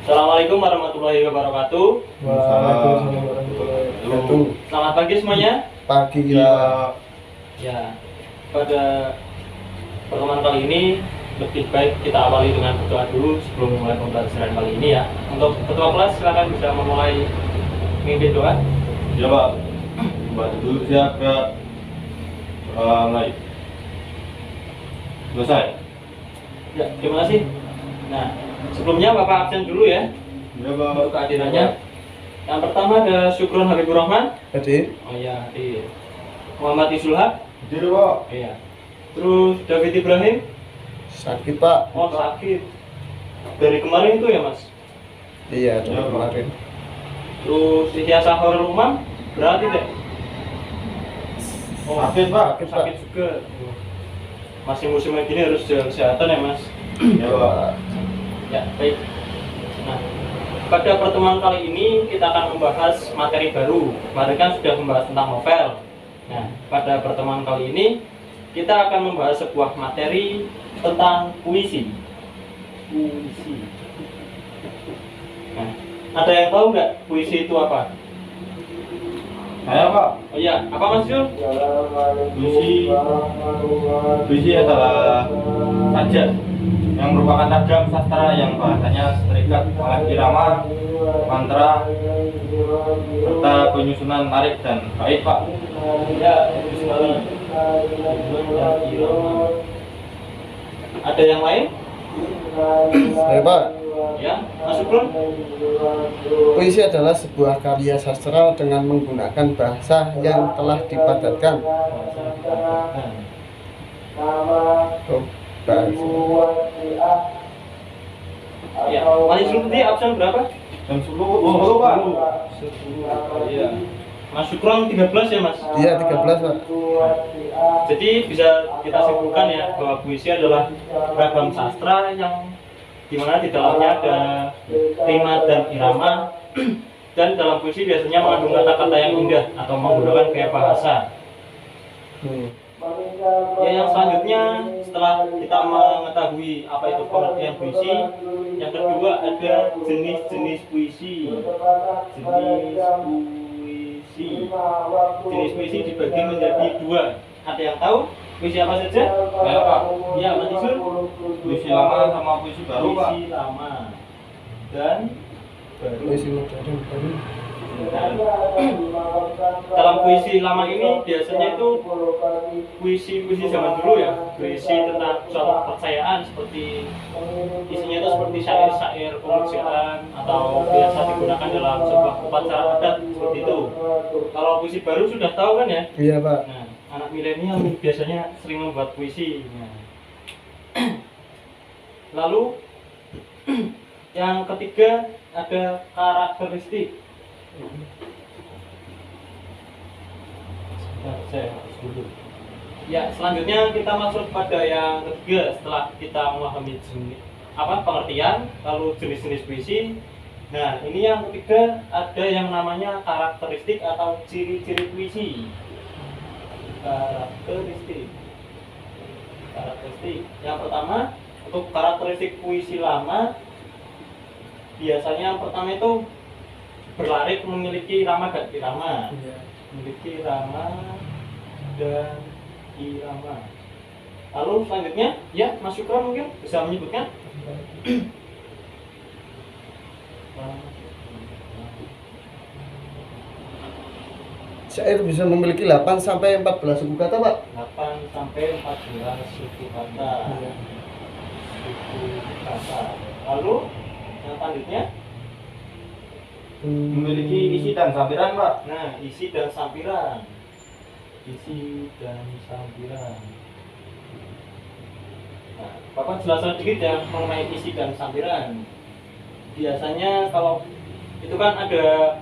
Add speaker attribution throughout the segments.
Speaker 1: Assalamualaikum warahmatullahi wabarakatuh.
Speaker 2: Waalaikumsalam warahmatullahi wabarakatuh.
Speaker 1: Selamat pagi semuanya.
Speaker 2: Pagi ya.
Speaker 1: Ya, pada pertemuan kali ini lebih baik kita awali dengan berdoa dulu sebelum memulai pembelajaran kali ini ya. Untuk ketua kelas silakan bisa memulai memimpin doa.
Speaker 3: Ya Pak, Bapak dulu siapa? Mulai. Selesai.
Speaker 1: Ya, terima kasih. Nah, sebelumnya Bapak absen dulu ya
Speaker 3: Ya Pak.
Speaker 1: untuk kehadirannya. Yang pertama ada Syukron Habibur Rahman.
Speaker 2: Hadir.
Speaker 1: Oh iya, hadir. Muhammad Isulhaq.
Speaker 3: Jadi Pak.
Speaker 1: Iya. Terus David Ibrahim.
Speaker 2: Sakit Pak.
Speaker 1: Oh, sakit. Dari kemarin itu ya, Mas?
Speaker 2: Iya, dari
Speaker 3: Ya, Pak.
Speaker 2: kemarin.
Speaker 1: Terus Yahya Sahor Rumah berarti deh. Oh,
Speaker 3: Sakit Pak.
Speaker 2: Sakit, Pak.
Speaker 1: sakit juga. Masih musim kayak gini harus jaga kesehatan ya, Mas.
Speaker 3: Ya Pak.
Speaker 1: Ya, baik. Nah, pada pertemuan kali ini kita akan membahas materi baru. Kemarin kan sudah membahas tentang novel. Nah, pada pertemuan kali ini kita akan membahas sebuah materi tentang puisi. Puisi. Nah, ada yang tahu nggak puisi itu apa?
Speaker 3: Saya Pak.
Speaker 1: Oh iya, apa Mas Jul?
Speaker 3: Puisi adalah sajak yang merupakan ragam sastra yang bahasanya terikat oleh irama, mantra, serta penyusunan narik dan bait Pak.
Speaker 1: Ya, itu sekali. Dan irama. Ada yang lain?
Speaker 2: Saya Pak.
Speaker 1: Ya, Mas Syukron?
Speaker 2: Puisi adalah sebuah karya sastra dengan menggunakan bahasa yang telah dipadatkan. Oh, bahasa.
Speaker 1: Ya, Mas Syukron tadi absen berapa?
Speaker 3: Jam 10 Pak.
Speaker 1: 10. Iya. Mas Syukron 13 ya, Mas?
Speaker 2: Iya, 13 Pak.
Speaker 1: Jadi bisa kita simpulkan ya bahwa puisi adalah ragam sastra yang dimana di dalamnya ada rima dan irama, dan dalam puisi biasanya mengandung kata-kata yang indah atau menggunakan gaya bahasa. Ya, yang selanjutnya setelah kita mengetahui apa itu pengertian puisi, yang kedua ada jenis-jenis puisi. Jenis puisi dibagi menjadi dua. Ada yang tahu puisi apa saja?
Speaker 3: Ya Pak.
Speaker 1: Ya, Mas Isul.
Speaker 3: Puisi lama sama puisi baru Pak.
Speaker 1: Puisi lama dan baru.
Speaker 2: Puisi modern baru.
Speaker 1: Nah, dalam puisi lama ini biasanya itu puisi zaman dulu ya, berisi tentang suatu kepercayaan, seperti isinya itu seperti syair-syair pemujaan atau biasa digunakan dalam sebuah upacara adat seperti itu. Kalau puisi baru sudah tahu kan ya?
Speaker 2: Iya Pak.
Speaker 1: Nah, anak milenial biasanya sering membuat puisi. Nah. Lalu yang ketiga ada karakteristik. Ya, selanjutnya kita masuk pada yang ketiga setelah kita memahami pengertian, lalu jenis-jenis puisi. Nah, ini yang ketiga ada yang namanya karakteristik atau ciri-ciri puisi. Karakteristik. Yang pertama, untuk karakteristik puisi lama, biasanya yang pertama itu berlarik memiliki irama dan irama. Memiliki irama dan irama. Lalu selanjutnya, ya Mas Syukron mungkin bisa menyebutkan.
Speaker 2: Syair bisa memiliki 8 sampai 14 suku kata Pak.
Speaker 1: 8 sampai 14 suku kata. Suku kata. Lalu yang selanjutnya,
Speaker 3: Memiliki isi dan sampiran Pak.
Speaker 1: nah, isi dan sampiran. Isi dan sampiran. Nah, Bapak jelaskan sedikit ya mengenai isi dan sampiran. Biasanya kalau itu kan ada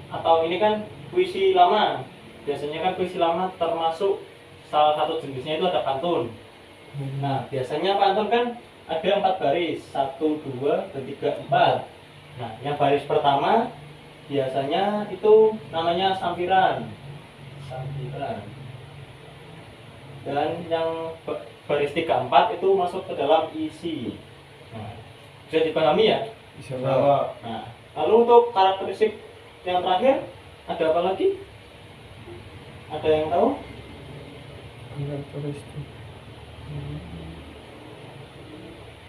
Speaker 1: atau ini kan puisi lama. Biasanya kan puisi lama termasuk salah satu jenisnya itu ada pantun. Nah, biasanya pantun kan ada 4 baris, 1, 2, 3, 4. Nah, yang baris pertama biasanya itu namanya sampiran. Dan yang baris 3, 4 itu masuk ke dalam isi. Nah, bisa dipahami ya.
Speaker 2: Bisa Pak.
Speaker 3: Bahwa
Speaker 1: Nah, lalu untuk karakteristik yang terakhir ada apa lagi? Ada yang tahu?
Speaker 2: Karakteristik.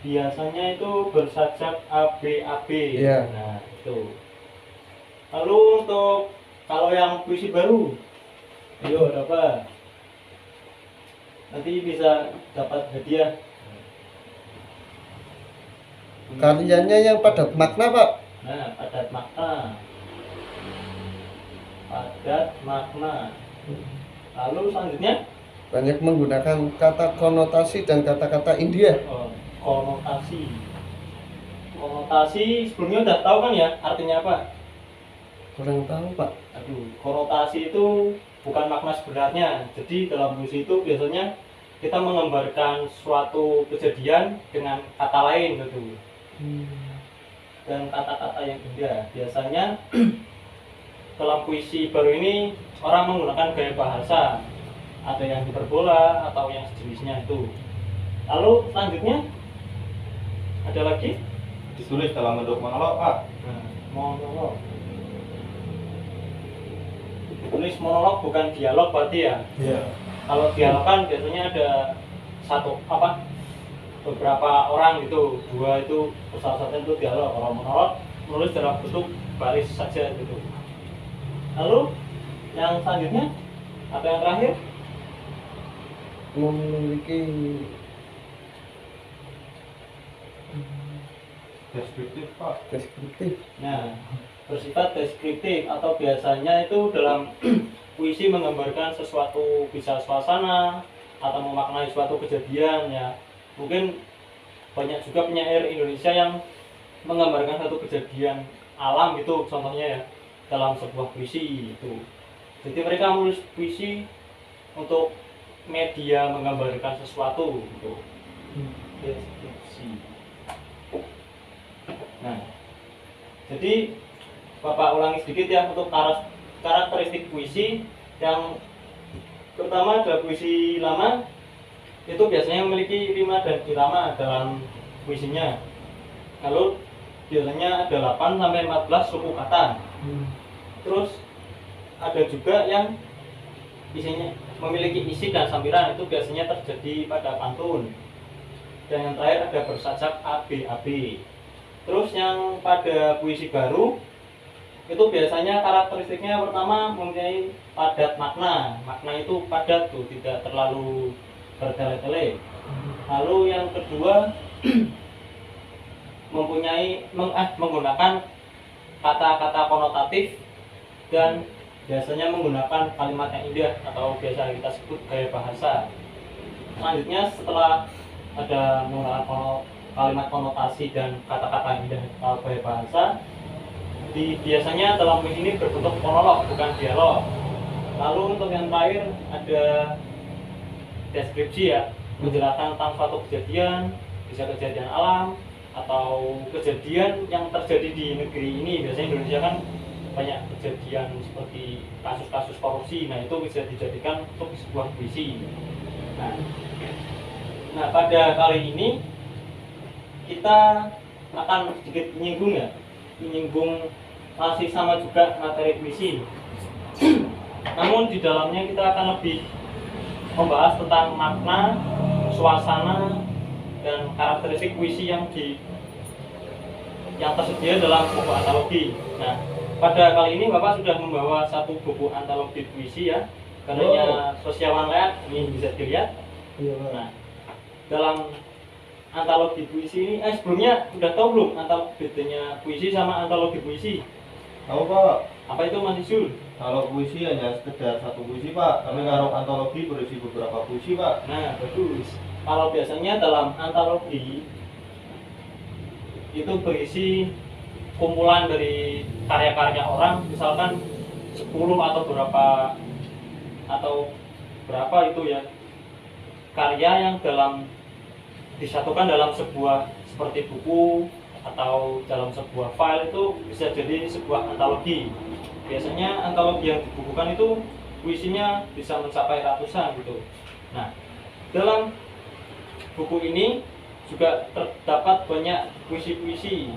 Speaker 1: Biasanya itu bersajak AB-AB.
Speaker 2: Iya.
Speaker 1: Nah, itu. Lalu untuk kalau yang puisi baru, ayo ada apa? Nanti bisa dapat hadiah.
Speaker 2: Karyanya yang padat makna Pak.
Speaker 1: Nah, padat makna. Padat makna. Lalu selanjutnya,
Speaker 2: Banyak menggunakan kata konotasi dan kata-kata India.
Speaker 1: konotasi. Konotasi sebelumnya udah tahu kan ya artinya apa?
Speaker 2: Kurang tahu Pak.
Speaker 1: Aduh, konotasi itu bukan makna sebenarnya. Jadi dalam puisi itu biasanya kita menggambarkan suatu kejadian dengan kata lain gitu. Dan kata-kata yang indah. Biasanya dalam puisi baru ini orang menggunakan gaya bahasa, ada yang hiperbola atau yang sejenisnya itu. Lalu selanjutnya ada lagi
Speaker 3: ditulis dalam bentuk monolog Pak.
Speaker 1: monolog. Tulis monolog bukan dialog berarti ya.
Speaker 2: Iya.
Speaker 1: Kalau dialog kan biasanya ada beberapa orang gitu, dua itu bersama-sama itu dialog. Kalau monolog menulis dalam bentuk baris saja gitu. Lalu yang selanjutnya atau yang terakhir
Speaker 2: Memiliki
Speaker 3: Deskriptif Pak.
Speaker 2: deskriptif.
Speaker 1: nah bersifat deskriptif atau biasanya itu dalam puisi menggambarkan sesuatu, bisa suasana atau memaknai suatu kejadian ya. Mungkin banyak juga penyair Indonesia yang menggambarkan satu kejadian alam gitu contohnya ya dalam sebuah puisi itu. Jadi mereka menulis puisi untuk media menggambarkan sesuatu gitu. Deskripsi. Nah, jadi Bapak ulangi sedikit ya untuk karakteristik puisi. Yang pertama ada puisi lama, itu biasanya memiliki rima dan irama dalam puisinya. Lalu biasanya ada 8 sampai 14 suku kata. Terus ada juga yang isinya memiliki isi dan sampiran, itu biasanya terjadi pada pantun. Dan yang terakhir ada bersajak AB-AB. Terus yang pada puisi baru itu biasanya karakteristiknya pertama mempunyai padat makna. Makna itu padat tuh, tidak terlalu bertele-tele. Lalu yang kedua menggunakan kata-kata konotatif dan biasanya menggunakan kalimat yang indah atau biasa kita sebut gaya bahasa. Selanjutnya setelah ada menggunakan kalimat konotasi dan kata-kata indah atau gaya bahasa, biasanya dalam puisi ini berbentuk monolog bukan dialog. Lalu untuk yang terakhir ada deskripsi ya, menjelaskan tentang suatu kejadian, bisa kejadian alam atau kejadian yang terjadi di negeri ini. Biasanya Indonesia kan banyak kejadian seperti kasus-kasus korupsi, nah itu bisa dijadikan untuk sebuah puisi. Nah pada kali ini kita akan sedikit menyinggung masih sama juga materi puisi. Namun di dalamnya kita akan lebih membahas tentang makna, suasana, dan karakteristik puisi yang tersedia dalam buku antologi. Nah, pada kali ini Bapak sudah membawa satu buku antologi puisi ya, karyanya Sosiawan Leak, ini bisa dilihat. Nah, dalam antologi puisi ini, sebelumnya udah tahu belum bedanya puisi sama antologi puisi?
Speaker 3: Tahu Pak.
Speaker 1: Apa itu Mas Isul?
Speaker 3: Kalau puisi hanya sekedar satu puisi Pak, tapi kalau antologi berisi beberapa puisi Pak.
Speaker 1: Nah, bagus. Kalau biasanya dalam antologi itu berisi kumpulan dari karya-karya orang, misalkan 10 atau berapa itu ya, karya yang disatukan dalam sebuah seperti buku atau dalam sebuah file, itu bisa jadi sebuah antologi. Biasanya antologi yang dibukukan itu puisinya bisa mencapai ratusan gitu. Nah, dalam buku ini juga terdapat banyak puisi-puisi.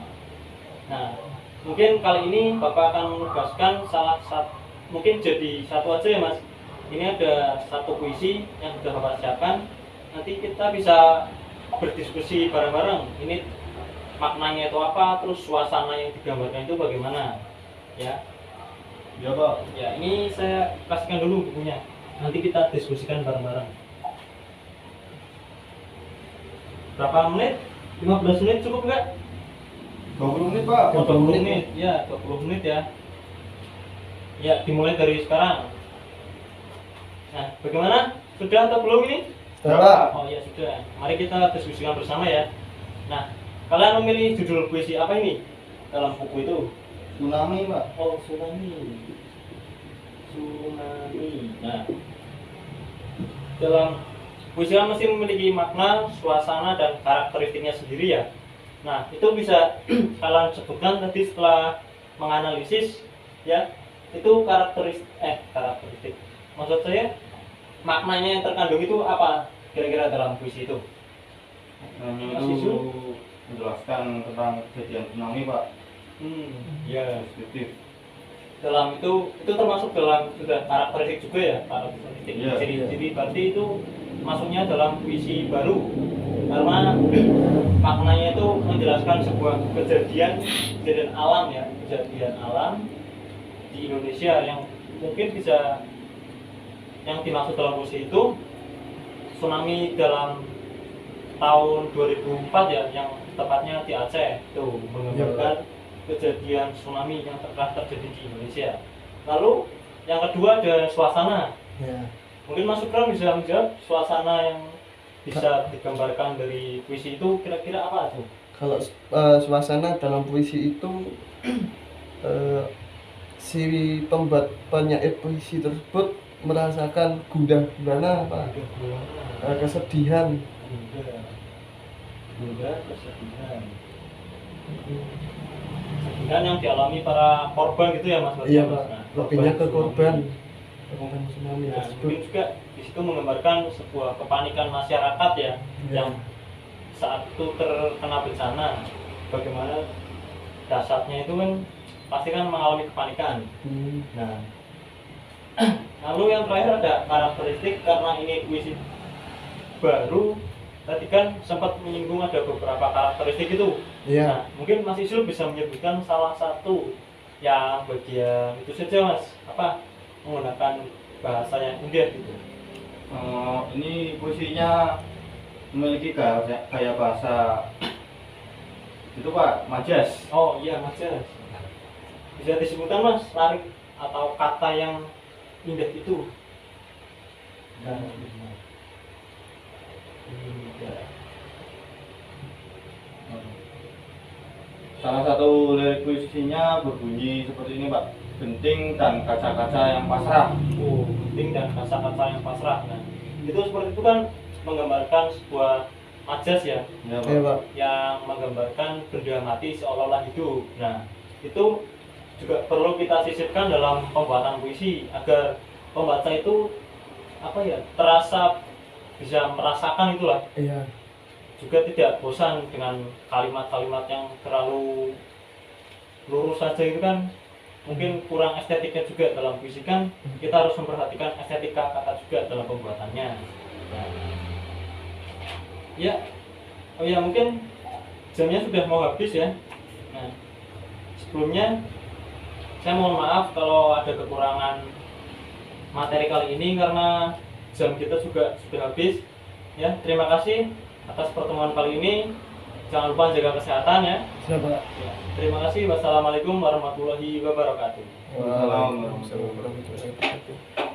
Speaker 1: Nah, mungkin kali ini Bapak akan menugaskan salah satu, mungkin jadi satu aja ya Mas. Ini ada satu puisi yang sudah Bapak siapkan. Nanti kita bisa berdiskusi bareng-bareng. Ini maknanya itu apa, terus suasana yang digambarkan itu bagaimana, ya.
Speaker 3: Ya Pak.
Speaker 1: Ya, ini saya kasihkan dulu bukunya. Nanti kita diskusikan bareng-bareng. Berapa menit? 15 menit cukup nggak?
Speaker 3: 20 menit Pak.
Speaker 1: 20 menit, ya 20 menit ya. Ya, dimulai dari sekarang. Nah, bagaimana? Sudah atau belum ini?
Speaker 2: Sudah, Pak.
Speaker 1: Oh ya sudah. Mari kita diskusikan bersama ya. Nah, kalian memilih judul puisi apa ini dalam buku itu?
Speaker 3: Tsunami Pak.
Speaker 1: Oh, tsunami. Tsunami. Nah, dalam puisi kan mesti memiliki makna, suasana, dan karakteristiknya sendiri ya. Nah, itu bisa kalian sebutkan tadi setelah menganalisis ya. Itu karakteristik. Maksud saya maknanya yang terkandung itu apa kira-kira dalam puisi itu?
Speaker 3: Namanya
Speaker 1: Mas
Speaker 3: itu
Speaker 1: Isu?
Speaker 3: menjelaskan tentang kejadian tsunami Pak.
Speaker 1: Ya.
Speaker 3: Deskriptif.
Speaker 1: Dalam itu termasuk dalam sudah karakteristik juga ya, karakteristik.
Speaker 3: Iya,
Speaker 1: Jadi berarti itu masuknya dalam puisi baru karena maknanya itu menjelaskan sebuah kejadian alam ya, kejadian alam di Indonesia yang mungkin bisa, yang dimaksud dalam puisi itu tsunami dalam tahun 2004 ya, yang tepatnya di Aceh itu menggambarkan kejadian tsunami yang pernah terjadi di Indonesia. Lalu yang kedua ada suasana.
Speaker 2: Ya.
Speaker 1: Mungkin Mas Sukram bisa menjawab suasana yang bisa digambarkan dari puisi itu kira-kira apa tuh?
Speaker 2: Kalau suasana dalam puisi itu si pembuat penyair puisi tersebut merasakan gundah gulana apa? Kesedihan.
Speaker 1: Gundah, kesedihan. Kesedihan yang dialami para korban gitu ya Mas?
Speaker 2: Iya Pak.
Speaker 1: Nah,
Speaker 2: Lebihnya ke korban.
Speaker 1: tsunami.
Speaker 2: Tsunami
Speaker 1: Nah,
Speaker 2: tersebut.
Speaker 1: mungkin juga di situ menggambarkan sebuah kepanikan masyarakat ya, yang saat itu terkena bencana. Bagaimana dasarnya itu kan pasti kan mengalami kepanikan. Nah, lalu yang terakhir ada karakteristik, karena ini puisi baru. Tadi kan sempat menyinggung ada beberapa karakteristik itu.
Speaker 2: Iya.
Speaker 1: Nah, mungkin Mas Isul bisa menyebutkan salah satu yang bagian itu saja Mas, apa menggunakan bahasa yang indah gitu.
Speaker 3: Ini puisinya memiliki gaya bahasa itu Pak, majas.
Speaker 1: Oh iya Mas, bisa disebutkan Mas larik atau kata yang indah itu.
Speaker 3: Salah satu lirik puisinya berbunyi seperti ini Pak. Genting dan kaca-kaca yang pasrah.
Speaker 1: Oh, genting dan kaca-kaca yang pasrah. Nah, itu seperti itu kan menggambarkan sebuah majas ya,
Speaker 3: Ya Pak.
Speaker 2: Iya Pak.
Speaker 1: yang menggambarkan benda mati seolah-olah hidup. Nah, itu juga perlu kita sisipkan dalam pembuatan puisi agar pembaca itu apa ya, terasa bisa merasakan itulah,
Speaker 2: Iya.
Speaker 1: juga tidak bosan dengan kalimat-kalimat yang terlalu lurus saja itu kan mungkin kurang estetiknya juga dalam puisi kan. Kita harus memperhatikan estetika kata juga dalam pembuatannya. Nah, ya, oh ya mungkin jamnya sudah mau habis ya. Nah, sebelumnya saya mohon maaf kalau ada kekurangan materi kali ini karena jam kita juga sudah habis. Ya, terima kasih atas pertemuan kali ini. Jangan lupa jaga kesehatan ya.
Speaker 2: Siap Pak.
Speaker 1: Ya, terima kasih. Wassalamualaikum warahmatullahi wabarakatuh.
Speaker 2: Waalaikumsalam warahmatullahi wabarakatuh.